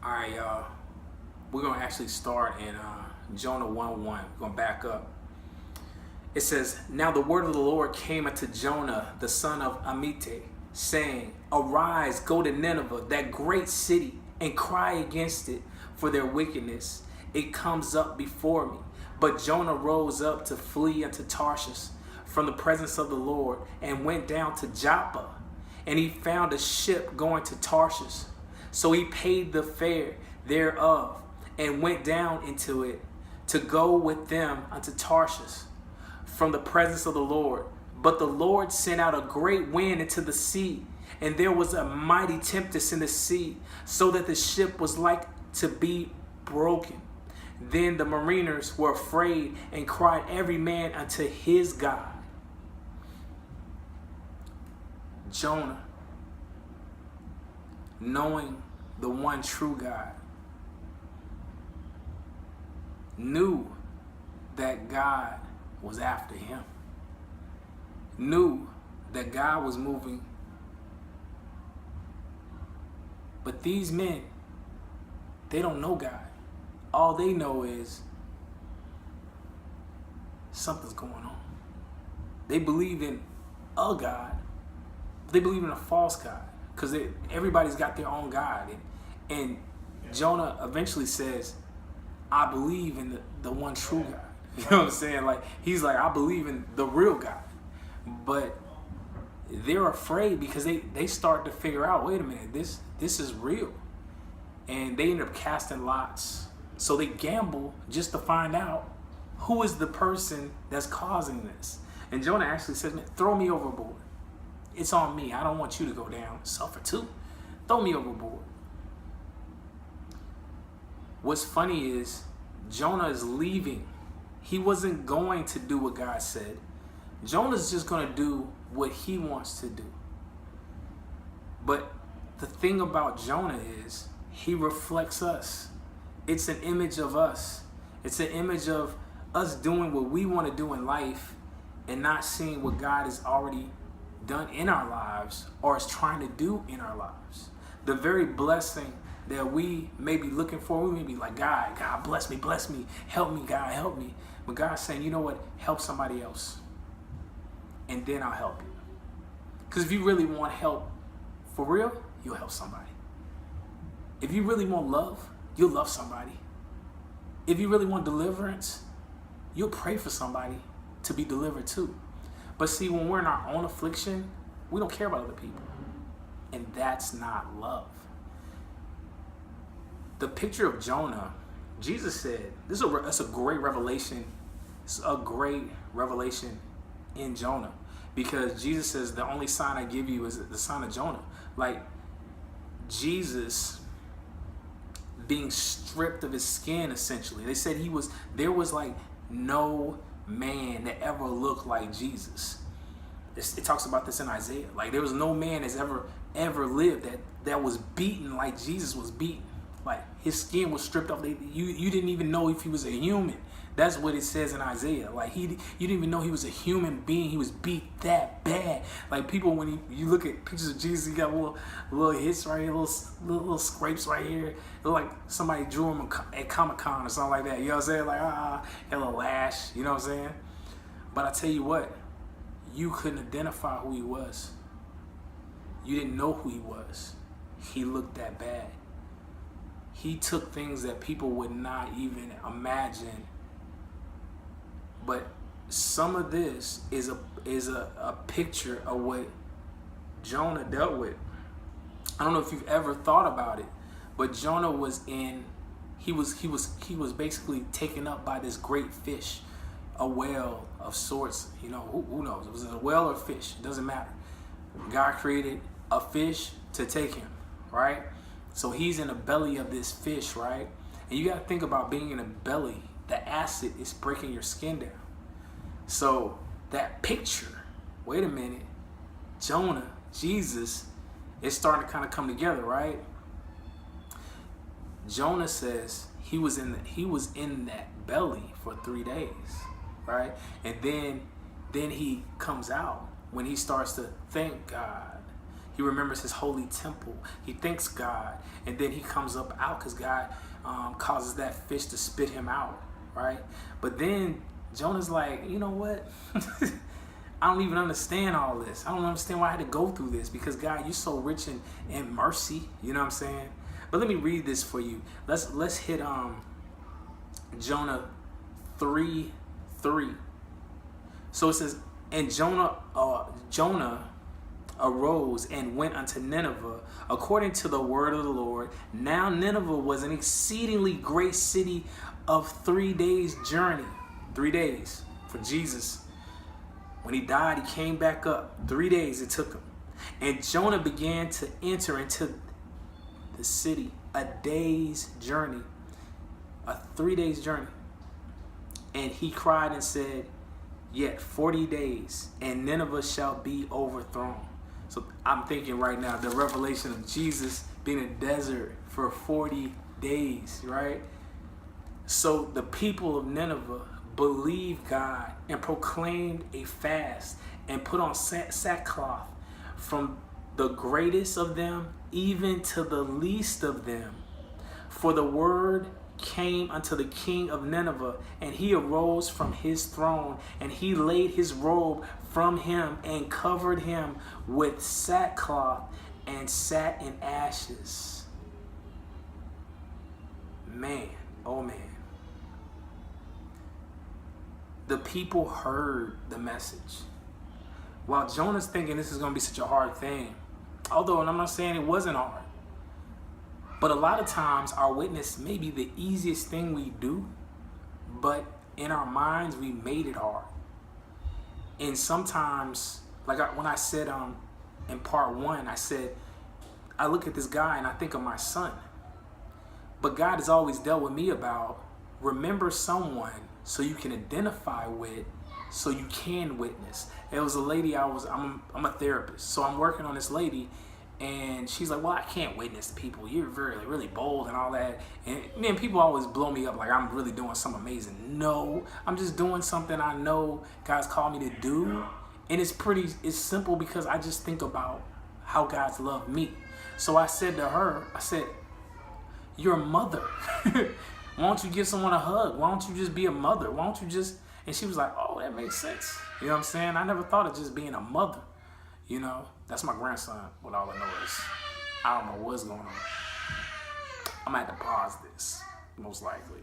All right, y'all. We're going to actually start in Jonah 1:1. We're going to back up. It says, "Now the word of the Lord came unto Jonah, the son of Amittai, saying, Arise, go to Nineveh, that great city, and cry against it for their wickedness. It comes up before me. But Jonah rose up to flee unto Tarshish from the presence of the Lord, and went down to Joppa. And he found a ship going to Tarshish. So he paid the fare thereof, and went down into it to go with them unto Tarshish from the presence of the Lord. But the Lord sent out a great wind into the sea, and there was a mighty tempest in the sea, so that the ship was like to be broken. Then the mariners were afraid, and cried every man unto his God." Jonah, knowing the one true God, knew that God was after him, knew that God was moving. But these men, they don't know God. All they know is something's going on. They believe in a God. They believe in a false God, because everybody's got their own God. And Jonah eventually says, I believe in the one true God. You know what I'm saying? Like, he's like, I believe in the real God. But they're afraid because they start to figure out, wait a minute, this is real. And they end up casting lots. So they gamble just to find out who is the person that's causing this. And Jonah actually says, man, throw me overboard. It's on me. I don't want you to go down, suffer too. Throw me overboard. What's funny is Jonah is leaving. He wasn't going to do what God said. Jonah's just going to do what he wants to do. But the thing about Jonah is he reflects us. It's an image of us. It's an image of us doing what we want to do in life and not seeing what God has already done in our lives or is trying to do in our lives. The very blessing that we may be looking for, we may be like, God bless me, help me, God, help me. But God's saying, you know what? Help somebody else, and then I'll help you. Because if you really want help for real, you'll help somebody. If you really want love, you'll love somebody. If you really want deliverance, you'll pray for somebody to be delivered too. But see, when we're in our own affliction, we don't care about other people. And that's not love. The picture of Jonah, Jesus said, that's a great revelation. It's a great revelation in Jonah. Because Jesus says, the only sign I give you is the sign of Jonah. Like, Jesus being stripped of his skin, essentially. They said there was like no man that ever looked like Jesus. It talks about this in Isaiah. Like, there was no man that's ever lived that was beaten like Jesus was beaten. Like, his skin was stripped off. You didn't even know if he was a human. That's what it says in Isaiah. Like, you didn't even know he was a human being. He was beat that bad. Like, people, when you look at pictures of Jesus, he got little hits right here, little scrapes right here. It look like somebody drew him at Comic-Con or something like that. You know what I'm saying? Like, a little lash. You know what I'm saying? But I tell you what, you couldn't identify who he was. You didn't know who he was. He looked that bad. He took things that people would not even imagine. But some of this is a picture of what Jonah dealt with. I don't know if you've ever thought about it, but Jonah was he was basically taken up by this great fish, a whale of sorts. You know, who knows? Was it a whale or a fish? It doesn't matter. God created a fish to take him, right? So he's in the belly of this fish, right? And you got to think about being in a belly. The acid is breaking your skin down. So that picture, wait a minute, Jonah, Jesus, is starting to kind of come together, right? Jonah says he was in that belly for 3 days, right? And then he comes out when he starts to thank God. He remembers his holy temple. He thanks God. And then he comes up out because God causes that fish to spit him out, right? But then Jonah's like, you know what? I don't even understand all this. I don't understand why I had to go through this, because God, you're so rich in mercy. You know what I'm saying? But let me read this for you. Let's hit Jonah 3:3. So it says, and Jonah arose and went unto Nineveh according to the word of the Lord. Now Nineveh was an exceedingly great city of 3 days' journey. 3 days for Jesus. When he died, he came back up. 3 days it took him. And Jonah began to enter into the city, a day's journey, a 3 days journey. And he cried and said, yet 40 days, and Nineveh shall be overthrown. So I'm thinking right now, the revelation of Jesus being in the desert for 40 days, right? So the people of Nineveh believed God and proclaimed a fast and put on sackcloth, from the greatest of them even to the least of them. For the word came unto the king of Nineveh, and he arose from his throne, and he laid his robe from him and covered him with sackcloth and sat in ashes. Man, oh man. The people heard the message. While Jonah's thinking this is going to be such a hard thing, although, and I'm not saying it wasn't hard, but a lot of times our witness may be the easiest thing we do, but in our minds we made it hard. And sometimes, like when I said in part 1, I said, I look at this guy and I think of my son. But God has always dealt with me about, remember someone so you can identify with, so you can witness. It was a lady I'm a therapist, so I'm working on this lady. And she's like, well, I can't witness to people. You're really bold and all that. And man, people always blow me up like I'm really doing something amazing. No, I'm just doing something I know God's called me to do. And it's simple, because I just think about how God's loved me. So I said to her, I said, you're a mother. Why don't you give someone a hug? Why don't you just be a mother? Why don't you just... And she was like, oh, that makes sense. You know what I'm saying? I never thought of just being a mother. You know, that's my grandson, with all I know is. I don't know what's going on. I'm gonna have to pause this, most likely.